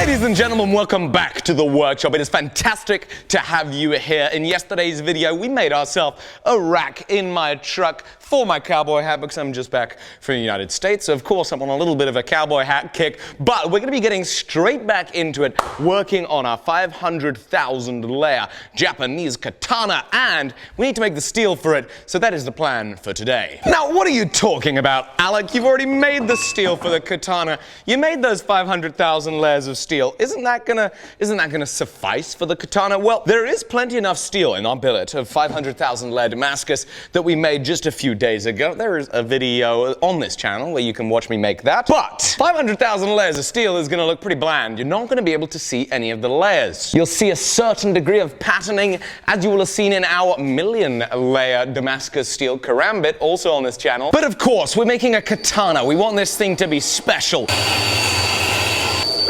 Ladies and gentlemen, welcome back to the workshop. It is fantastic to have you here. In yesterday's video, we made ourselves a rack in my truck for my cowboy hat because I'm just back from the United States. So of course, I'm on a little bit of a cowboy hat kick, but we're going to be getting straight back into it, working on our 500,000 layer Japanese katana, and we need to make the steel for it. So that is the plan for today. Now, what are you talking about, Alec? You've already made the steel for the katana. You made those 500,000 layers of steel. Isn't that gonna suffice for the katana? Well, there is plenty enough steel in our billet of 500,000 layer Damascus that we made just a few days ago. There is a video on this channel where you can watch me make that. But 500,000 layers of steel is gonna look pretty bland. You're not gonna be able to see any of the layers. You'll see a certain degree of patterning, as you will have seen in our million layer Damascus steel karambit, also on this channel. But of course, we're making a katana. We want this thing to be special.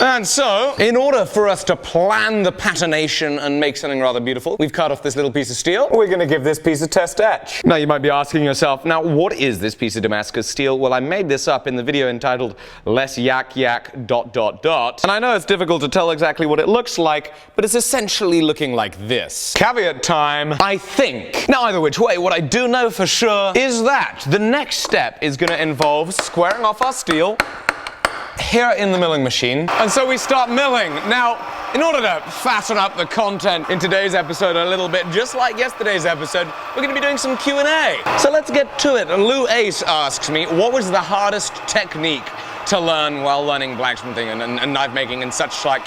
And so, in order for us to plan the patternation and make something rather beautiful, we've cut off this little piece of steel. We're going to give this piece a test etch. Now, you might be asking yourself, now, what is this piece of Damascus steel? Well, I made this up in the video entitled Less Yak Yak ... And I know it's difficult to tell exactly what it looks like, but it's essentially looking like this. Caveat time, I think. Now, either which way, what I do know for sure is that the next step is going to involve squaring off our steel here in the milling machine. And so we start milling. Now, in order to fatten up the content in today's episode a little bit, just like yesterday's episode, we're going to be doing some Q&A. So let's get to it. Lou Ace asks me, what was the hardest technique to learn while learning blacksmithing and knife making and such like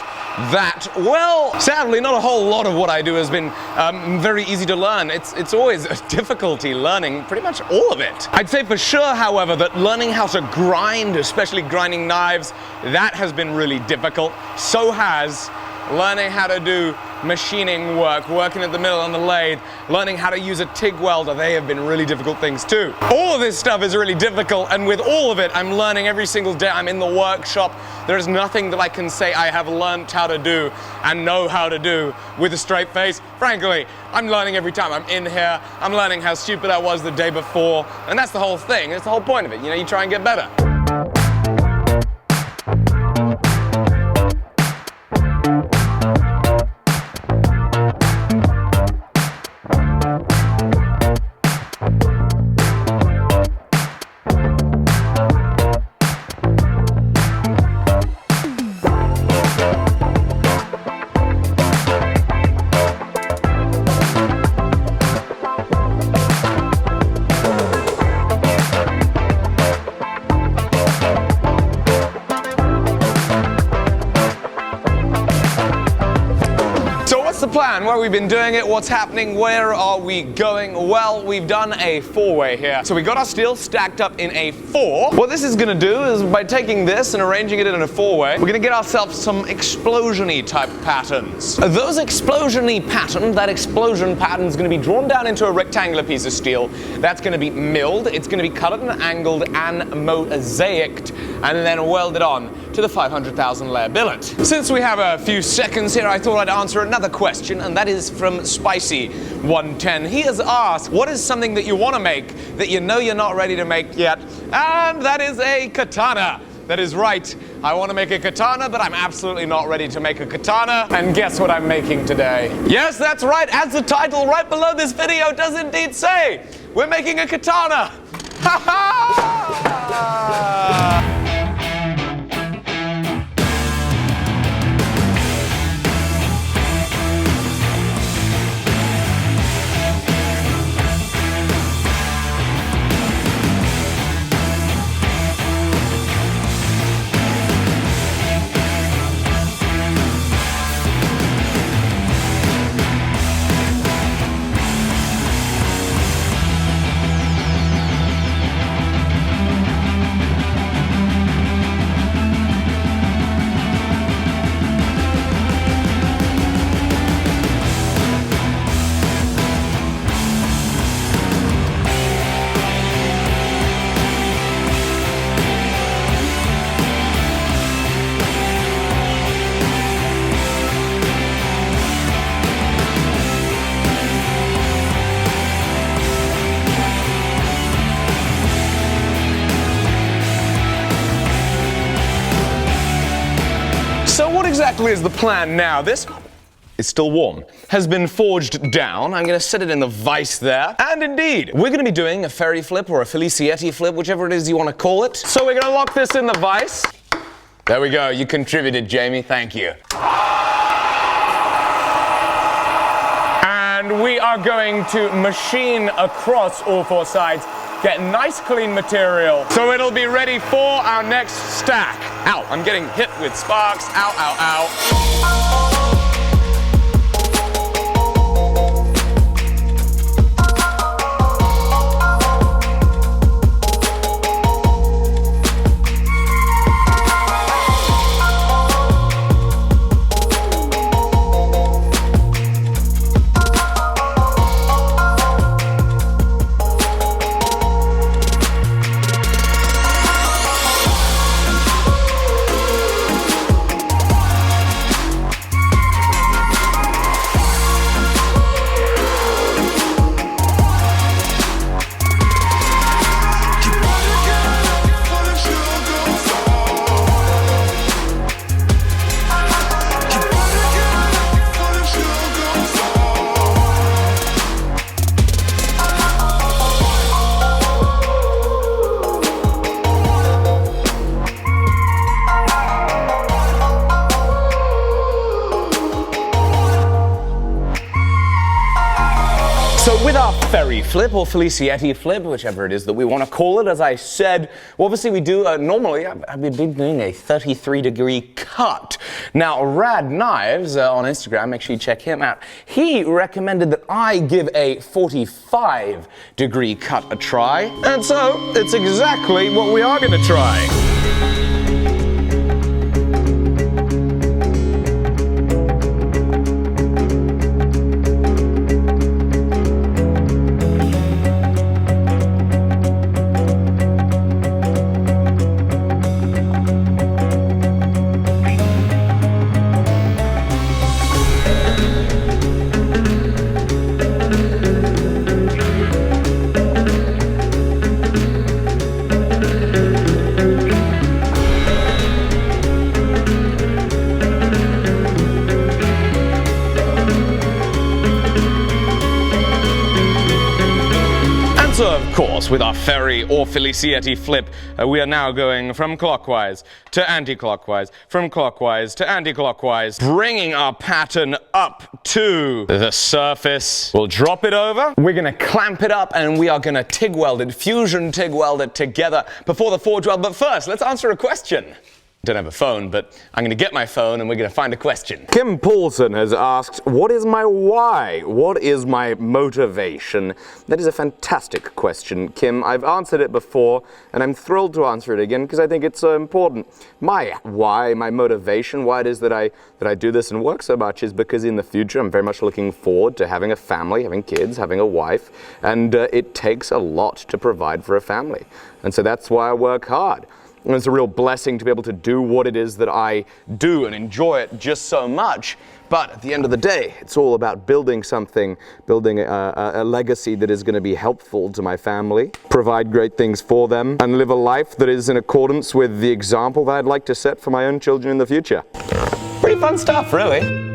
that? Well, sadly, not a whole lot of what I do has been very easy to learn. It's always a difficulty learning pretty much all of it. I'd say for sure, however, that learning how to grind, especially grinding knives, that has been really difficult. So has learning how to do machining work, working at the mill on the lathe, learning how to use a TIG welder. They have been really difficult things too. All of this stuff is really difficult, and with all of it, I'm learning every single day. I'm in the workshop. There is nothing that I can say I have learned how to do and know how to do with a straight face. Frankly, I'm learning every time I'm in here. I'm learning how stupid I was the day before, and that's the whole thing. That's the whole point of it. You know, you try and get better. Plan, where we've been doing it, what's happening, where are we going? Well, we've done a four-way here. So we got our steel stacked up in a four. What this is going to do is, by taking this and arranging it in a four-way, we're going to get ourselves some explosion-y type patterns. Those explosion-y patterns, that explosion pattern is going to be drawn down into a rectangular piece of steel. That's going to be milled, it's going to be colored and angled and mosaiced, and then welded on to the 500,000 layer billet. Since we have a few seconds here, I thought I'd answer another question, and that is from Spicy 110. He has asked, what is something that you want to make that you know you're not ready to make yet? And that is a katana. That is right. I want to make a katana, but I'm absolutely not ready to make a katana. And guess what I'm making today? Yes, that's right. As the title right below this video does indeed say, we're making a katana. Ha ha! exactly is the plan now? This is still warm, has been forged down. I'm going to set it in the vise there. And indeed, we're going to be doing a ferry flip or a Felicietti flip, whichever it is you want to call it. So we're going to lock this in the vise. There we go. You contributed, Jamie. Thank you. And we are going to machine across all four sides, get nice clean material, so it'll be ready for our next stack. Ow, I'm getting hit with sparks. Ow, ow, ow. So with our ferry flip or Felicietti flip, whichever it is that we want to call it, as I said, well, obviously we do normally, I've been doing a 33-degree cut. Now, Rad Knives on Instagram, make sure you check him out. He recommended that I give a 45-degree cut a try, and so it's exactly what we are going to try. So, of course, with our ferry or Felicietti flip, we are now going from clockwise to anti-clockwise, from clockwise to anti-clockwise, bringing our pattern up to the surface. We'll drop it over, we're going to clamp it up, and we are going to TIG weld it, fusion TIG weld it together before the forge weld. But first, let's answer a question. Don't have a phone, but I'm going to get my phone and we're going to find a question. Kim Paulson has asked, what is my why? What is my motivation? That is a fantastic question, Kim. I've answered it before and I'm thrilled to answer it again because I think it's so important. My why, my motivation, why it is that I do this and work so much is because in the future I'm very much looking forward to having a family, having kids, having a wife, and it takes a lot to provide for a family. And so that's why I work hard. And it's a real blessing to be able to do what it is that I do and enjoy it just so much. But at the end of the day, it's all about building something, building a legacy that is going to be helpful to my family, provide great things for them, and live a life that is in accordance with the example that I'd like to set for my own children in the future. Pretty fun stuff, really.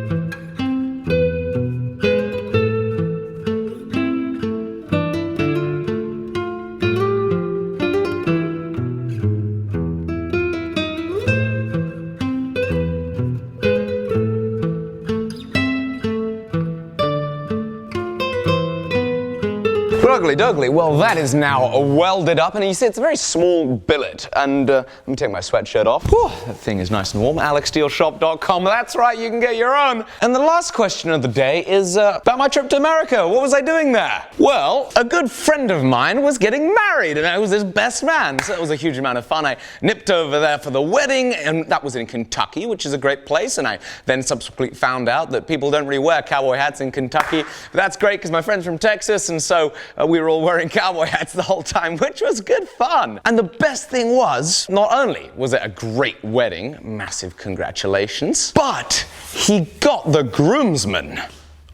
Ugly Dougly, well that is now welded up, and you see it's a very small billet, and let me take my sweatshirt off. Whew, that thing is nice and warm. AlecSteelShop.com, that's right, you can get your own. And the last question of the day is about my trip to America. What was I doing there? Well, a good friend of mine was getting married, and I was his best man, so it was a huge amount of fun. I nipped over there for the wedding, and that was in Kentucky, which is a great place, and I then subsequently found out that people don't really wear cowboy hats in Kentucky. But that's great because my friend's from Texas, and so we were all wearing cowboy hats the whole time, which was good fun. And the best thing was, not only was it a great wedding, massive congratulations, but he got the groomsman.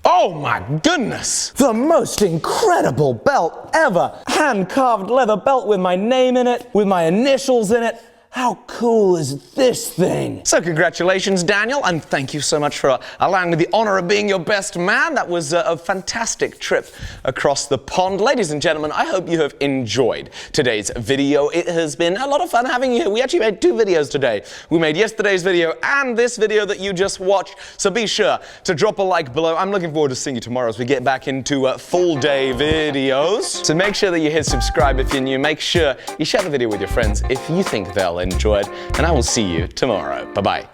Oh my goodness! The most incredible belt ever! Hand-carved leather belt with my name in it, with my initials in it. How cool is this thing? So congratulations, Daniel, and thank you so much for allowing me the honor of being your best man. That was a fantastic trip across the pond. Ladies and gentlemen, I hope you have enjoyed today's video. It has been a lot of fun having you here. We actually made 2 videos today. We made yesterday's video and this video that you just watched, so be sure to drop a like below. I'm looking forward to seeing you tomorrow as we get back into full day videos. So make sure that you hit subscribe if you're new. Make sure you share the video with your friends if you think they'll enjoy it, and I will see you tomorrow. Bye-bye.